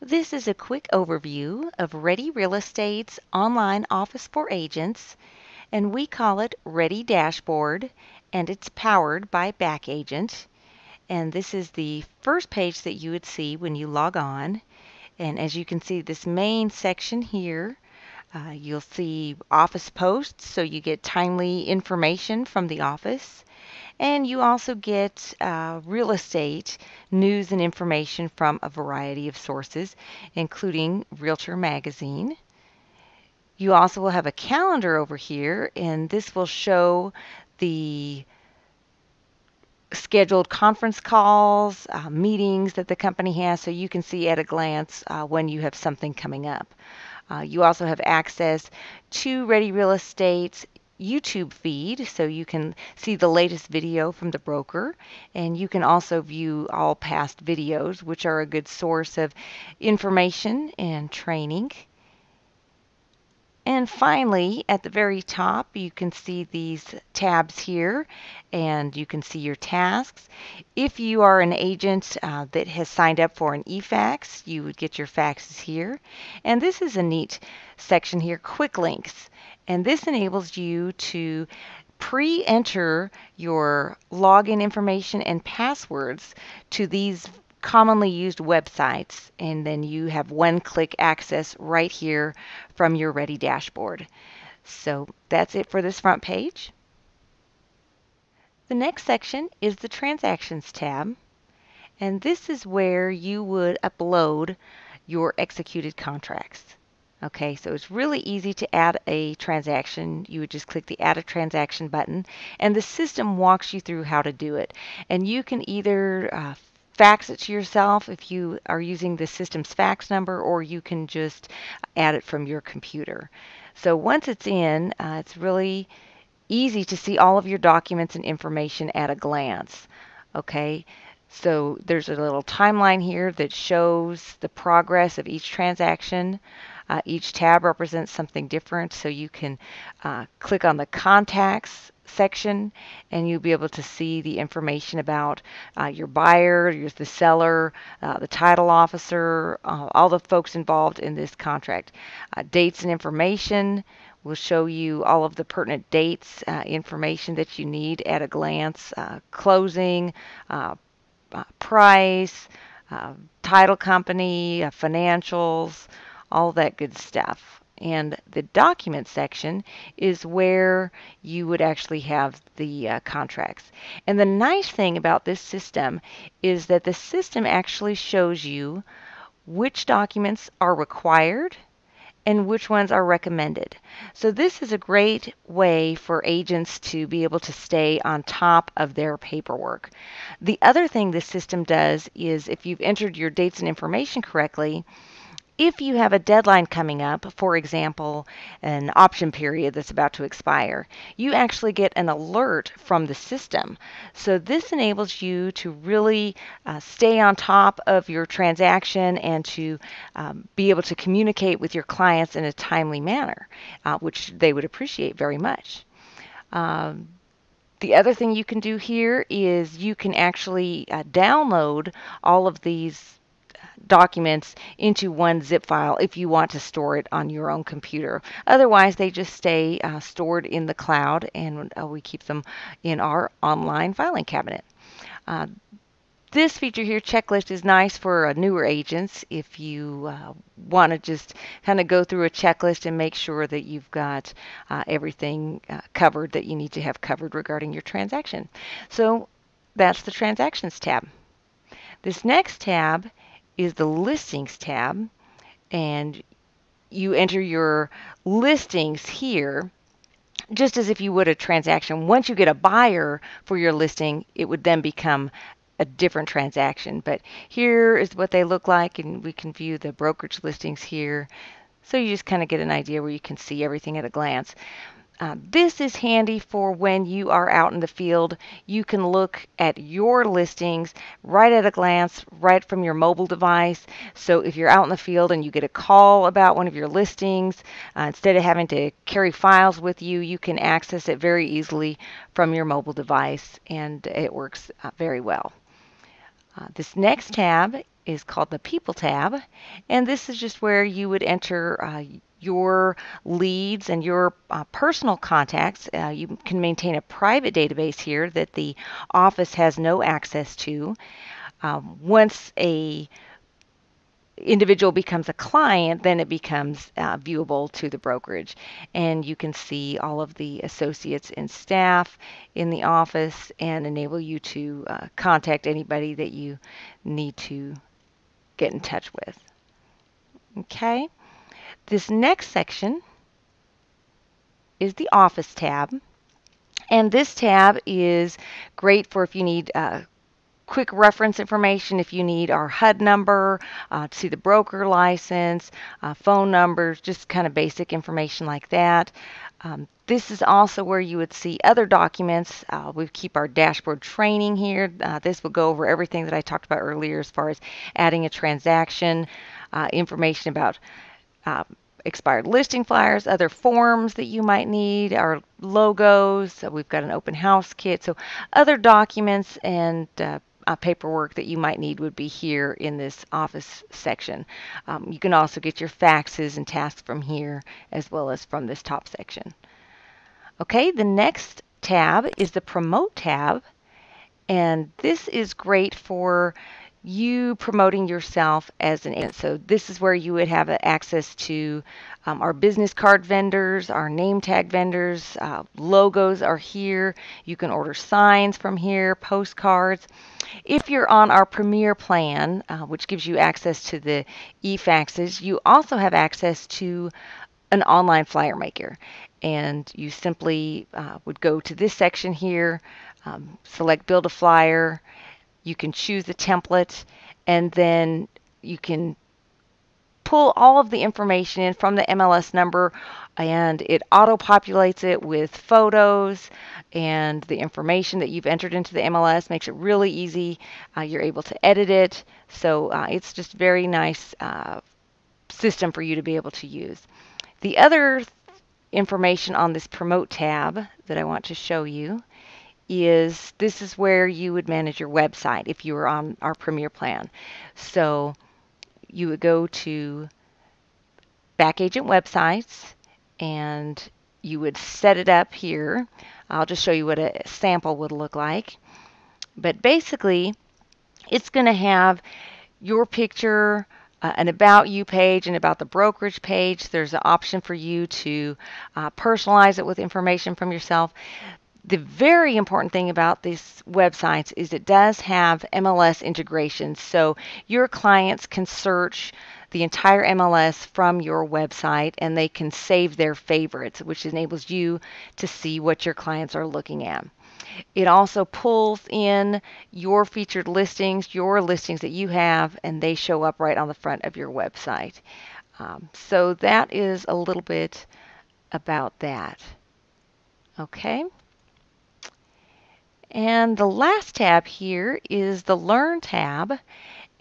This is a quick overview of Ready Real Estate's online office for agents, and we call it Ready Dashboard, and it's powered by Back Agent. And this is the first page that you would see when you log on. And as you can see, this main section here, you'll see office posts, so you get timely information from the office. And you also get real estate news and information from a variety of sources, including Realtor Magazine. You also will have a calendar over here, and this will show the scheduled conference calls, meetings that the company has, so you can see at a glance when you have something coming up. You also have access to Ready Real Estate's YouTube feed, so you can see the latest video from the broker, and you can also view all past videos, which are a good source of information and training. And finally, at the very top, you can see these tabs here, and you can see your tasks. If you are an agent that has signed up for an e-fax, you would get your faxes here. And this is a neat section here, quick links. And this enables you to pre-enter your login information and passwords to these commonly used websites, and then you have one-click access right here from your Ready dashboard. So that's it for this front page. The next section is the Transactions tab, and this is where you would upload your executed contracts. Okay, so it's really easy to add a transaction. You would just click the Add a Transaction button, and the system walks you through how to do it. And you can either fax it to yourself if you are using the system's fax number, or you can just add it from your computer. So once it's in, it's really easy to see all of your documents and information at a glance. Okay, so there's a little timeline here that shows the progress of each transaction. Each tab represents something different, so you can click on the contacts section, and you'll be able to see the information about your buyer, the seller, the title officer, all the folks involved in this contract. Dates and information will show you all of the pertinent dates, information that you need at a glance, closing, price, title company, financials, all that good stuff. And the document section is where you would actually have the contracts. And the nice thing about this system is that the system actually shows you which documents are required and which ones are recommended. So this is a great way for agents to be able to stay on top of their paperwork. The other thing this system does is, if you've entered your dates and information correctly, if you have a deadline coming up, for example, an option period that's about to expire, you actually get an alert from the system. So this enables you to really stay on top of your transaction and to be able to communicate with your clients in a timely manner, which they would appreciate very much. The other thing you can do here is you can actually download all of these documents into one zip file if you want to store it on your own computer. Otherwise, they just stay stored in the cloud, and we keep them in our online filing cabinet. This feature here, checklist, is nice for newer agents if you want to just kind of go through a checklist and make sure that you've got everything covered that you need to have covered regarding your transaction. So that's the Transactions tab. This next tab is the Listings tab, and you enter your listings here just as if you would a transaction. Once you get a buyer for your listing, it would then become a different transaction. But here is what they look like, and we can view the brokerage listings here. So you just kind of get an idea where you can see everything at a glance. This is handy for when you are out in the field. You can look at your listings right at a glance, right from your mobile device. So if you're out in the field and you get a call about one of your listings, instead of having to carry files with you, you can access it very easily from your mobile device, and it works very well. This next tab is called the People tab, and this is just where you would enter your leads and your personal contacts. You can maintain a private database here that the office has no access to. Once a individual becomes a client, then it becomes viewable to the brokerage. And you can see all of the associates and staff in the office and enable you to contact anybody that you need to get in touch with. Okay, this next section is the Office tab. And this tab is great for if you need quick reference information, if you need our HUD number, to see the broker license, phone numbers, just kind of basic information like that. This is also where you would see other documents. We keep our dashboard training here. This will go over everything that I talked about earlier as far as adding a transaction, information about expired listing flyers, other forms that you might need, our logos. So we've got an open house kit. So other documents and paperwork that you might need would be here in this office section. You can also get your faxes and tasks from here as well as from this top section. Okay, the next tab is the Promote tab, and this is great for you promoting yourself as an agent. So this is where you would have access to our business card vendors, our name tag vendors, logos are here. You can order signs from here, postcards. If you're on our Premier plan, which gives you access to the e-faxes, you also have access to an online flyer maker. And you simply would go to this section here, select Build a Flyer. You can choose a template, and then you can pull all of the information in from the MLS number, and it auto-populates it with photos and the information that you've entered into the MLS. Makes it really easy. You're able to edit it, so it's just a very nice system for you to be able to use. The other information on this Promote tab that I want to show you is this is where you would manage your website if you were on our Premier plan. So you would go to Back Agent Websites and you would set it up here. I'll just show you what a sample would look like. But basically, it's going to have your picture, an About You page, and about the brokerage page. There's an option for you to personalize it with information from yourself. The very important thing about these websites is it does have MLS integration, so your clients can search the entire MLS from your website and they can save their favorites, which enables you to see what your clients are looking at. It also pulls in your featured listings, your listings that you have, and they show up right on the front of your website. So that is a little bit about that. Okay. And the last tab here is the Learn tab,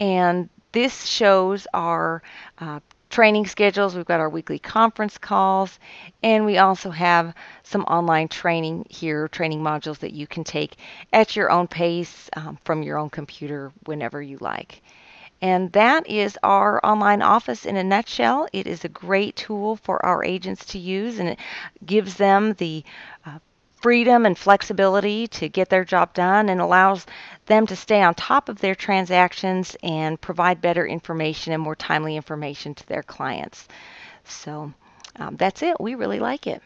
and this shows our training schedules. We've got our weekly conference calls, and we also have some online training here, training modules that you can take at your own pace from your own computer whenever you like. And that is our online office in a nutshell. It is a great tool for our agents to use, and it gives them the freedom and flexibility to get their job done and allows them to stay on top of their transactions and provide better information and more timely information to their clients. So that's it. We really like it.